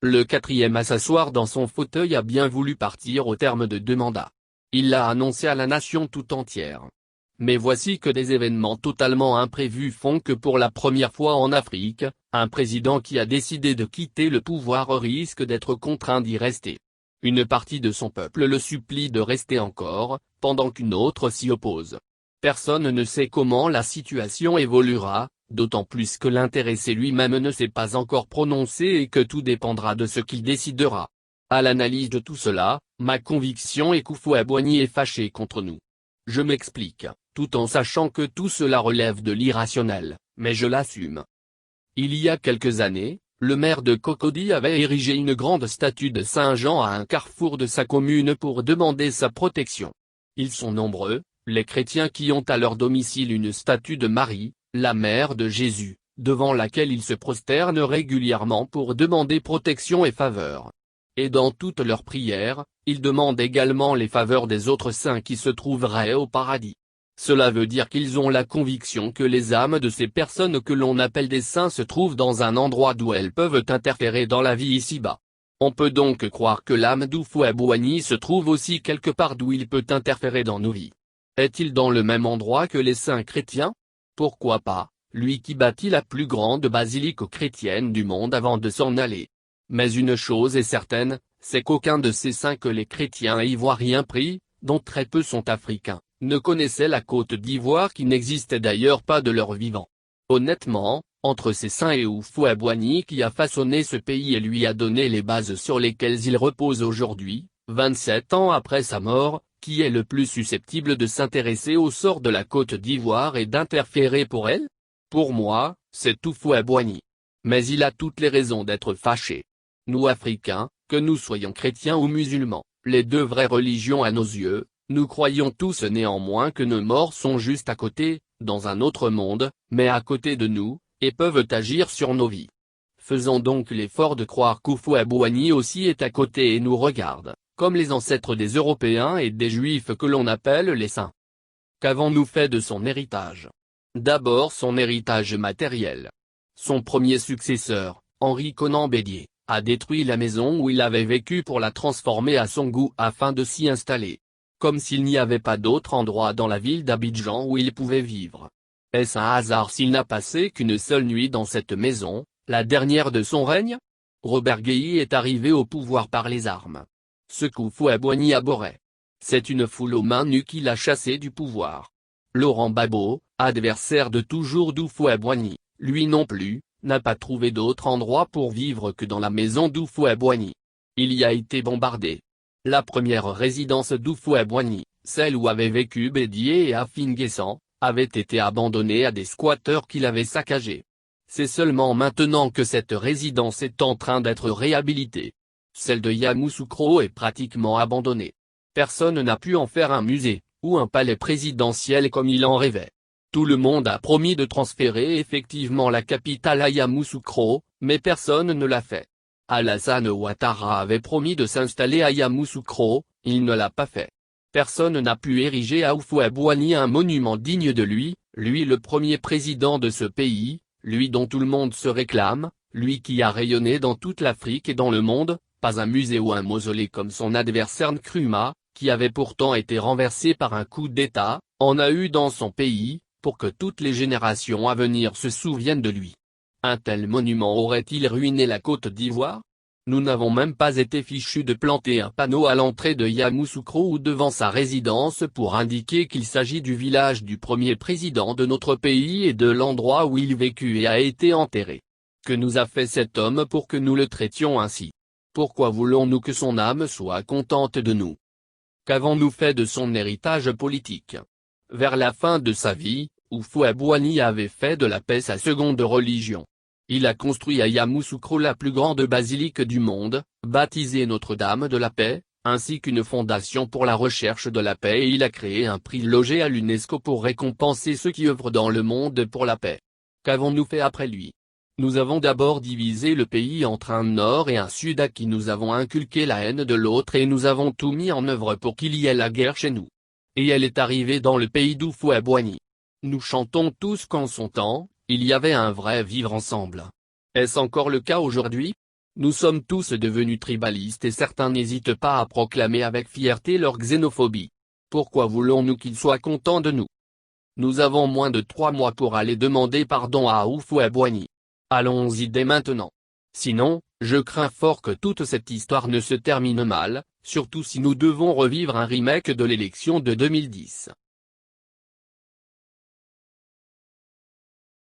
Le quatrième à s'asseoir dans son fauteuil a bien voulu partir au terme de 2 mandats. Il l'a annoncé à la nation tout entière. Mais voici que des événements totalement imprévus font que pour la première fois en Afrique, un président qui a décidé de quitter le pouvoir risque d'être contraint d'y rester. Une partie de son peuple le supplie de rester encore, pendant qu'une autre s'y oppose. Personne ne sait comment la situation évoluera, d'autant plus que l'intéressé lui-même ne s'est pas encore prononcé et que tout dépendra de ce qu'il décidera. À l'analyse de tout cela, ma conviction est qu'Houphouët-Boigny est fâché contre nous. Je m'explique, tout en sachant que tout cela relève de l'irrationnel, mais je l'assume. Il y a quelques années, le maire de Cocody avait érigé une grande statue de Saint Jean à un carrefour de sa commune pour demander sa protection. Ils sont nombreux, les chrétiens qui ont à leur domicile une statue de Marie, la mère de Jésus, devant laquelle ils se prosternent régulièrement pour demander protection et faveur. Et dans toutes leurs prières, ils demandent également les faveurs des autres saints qui se trouveraient au paradis. Cela veut dire qu'ils ont la conviction que les âmes de ces personnes que l'on appelle des saints se trouvent dans un endroit d'où elles peuvent interférer dans la vie ici-bas. On peut donc croire que l'âme d'Houphouët-Boigny se trouve aussi quelque part d'où il peut interférer dans nos vies. Est-il dans le même endroit que les saints chrétiens? Pourquoi pas, lui qui bâtit la plus grande basilique chrétienne du monde avant de s'en aller. Mais une chose est certaine, c'est qu'aucun de ces saints que les chrétiens ivoiriens prient, dont très peu sont africains, ne connaissait la Côte d'Ivoire qui n'existait d'ailleurs pas de leur vivant. Honnêtement, entre ces saints et Houphouët-Boigny qui a façonné ce pays et lui a donné les bases sur lesquelles il repose aujourd'hui, 27 ans après sa mort, qui est le plus susceptible de s'intéresser au sort de la Côte d'Ivoire et d'interférer pour elle? Pour moi, c'est Houphouët-Boigny. Mais il a toutes les raisons d'être fâché. Nous Africains, que nous soyons chrétiens ou musulmans, les deux vraies religions à nos yeux, nous croyons tous néanmoins que nos morts sont juste à côté, dans un autre monde, mais à côté de nous, et peuvent agir sur nos vies. Faisons donc l'effort de croire qu'Houphouët-Boigny aussi est à côté et nous regarde, comme les ancêtres des Européens et des Juifs que l'on appelle les saints. Qu'avons-nous fait de son héritage? D'abord son héritage matériel. Son premier successeur, Henri Konan Bédié, a détruit la maison où il avait vécu pour la transformer à son goût afin de s'y installer. Comme s'il n'y avait pas d'autre endroit dans la ville d'Abidjan où il pouvait vivre. Est-ce un hasard s'il n'a passé qu'une seule nuit dans cette maison, la dernière de son règne? Robert Guéhi est arrivé au pouvoir par les armes. Ce qu'Houphouët-Boigny abhorrait. C'est une foule aux mains nues qui l'a chassé du pouvoir. Laurent Gbagbo, adversaire de toujours d'Houphouët-Boigny, lui non plus, n'a pas trouvé d'autre endroit pour vivre que dans la maison d'Houphouët-Boigny. Il y a été bombardé. La première résidence d'Houphouët-Boigny, celle où avaient vécu Bédié et Afin Guessan, avait été abandonnée à des squatteurs qui l'avaient saccagée. C'est seulement maintenant que cette résidence est en train d'être réhabilitée. Celle de Yamoussoukro est pratiquement abandonnée. Personne n'a pu en faire un musée, ou un palais présidentiel comme il en rêvait. Tout le monde a promis de transférer effectivement la capitale à Yamoussoukro, mais personne ne l'a fait. Alassane Ouattara avait promis de s'installer à Yamoussoukro, il ne l'a pas fait. Personne n'a pu ériger à Houphouët-Boigny un monument digne de lui, lui le premier président de ce pays, lui dont tout le monde se réclame, lui qui a rayonné dans toute l'Afrique et dans le monde, pas un musée ou un mausolée comme son adversaire Nkrumah, qui avait pourtant été renversé par un coup d'État, en a eu dans son pays, pour que toutes les générations à venir se souviennent de lui. Un tel monument aurait-il ruiné la Côte d'Ivoire? Nous n'avons même pas été fichus de planter un panneau à l'entrée de Yamoussoukro ou devant sa résidence pour indiquer qu'il s'agit du village du premier président de notre pays et de l'endroit où il vécut et a été enterré. Que nous a fait cet homme pour que nous le traitions ainsi? Pourquoi voulons-nous que son âme soit contente de nous? Qu'avons-nous fait de son héritage politique? Vers la fin de sa vie, Houphouët-Boigny avait fait de la paix sa seconde religion. Il a construit à Yamoussoukro la plus grande basilique du monde, baptisée Notre-Dame de la Paix, ainsi qu'une fondation pour la recherche de la paix et il a créé un prix logé à l'UNESCO pour récompenser ceux qui œuvrent dans le monde pour la paix. Qu'avons-nous fait après lui? Nous avons d'abord divisé le pays entre un nord et un sud à qui nous avons inculqué la haine de l'autre et nous avons tout mis en œuvre pour qu'il y ait la guerre chez nous. Et elle est arrivée dans le pays d'Houphouët-Boigny. Nous chantons tous qu'en son temps, il y avait un vrai vivre ensemble. Est-ce encore le cas aujourd'hui? Nous sommes tous devenus tribalistes et certains n'hésitent pas à proclamer avec fierté leur xénophobie. Pourquoi voulons-nous qu'ils soient contents de nous? Nous avons moins de 3 mois pour aller demander pardon à Houphouët-Boigny. Allons-y dès maintenant. Sinon, je crains fort que toute cette histoire ne se termine mal, surtout si nous devons revivre un remake de l'élection de 2010.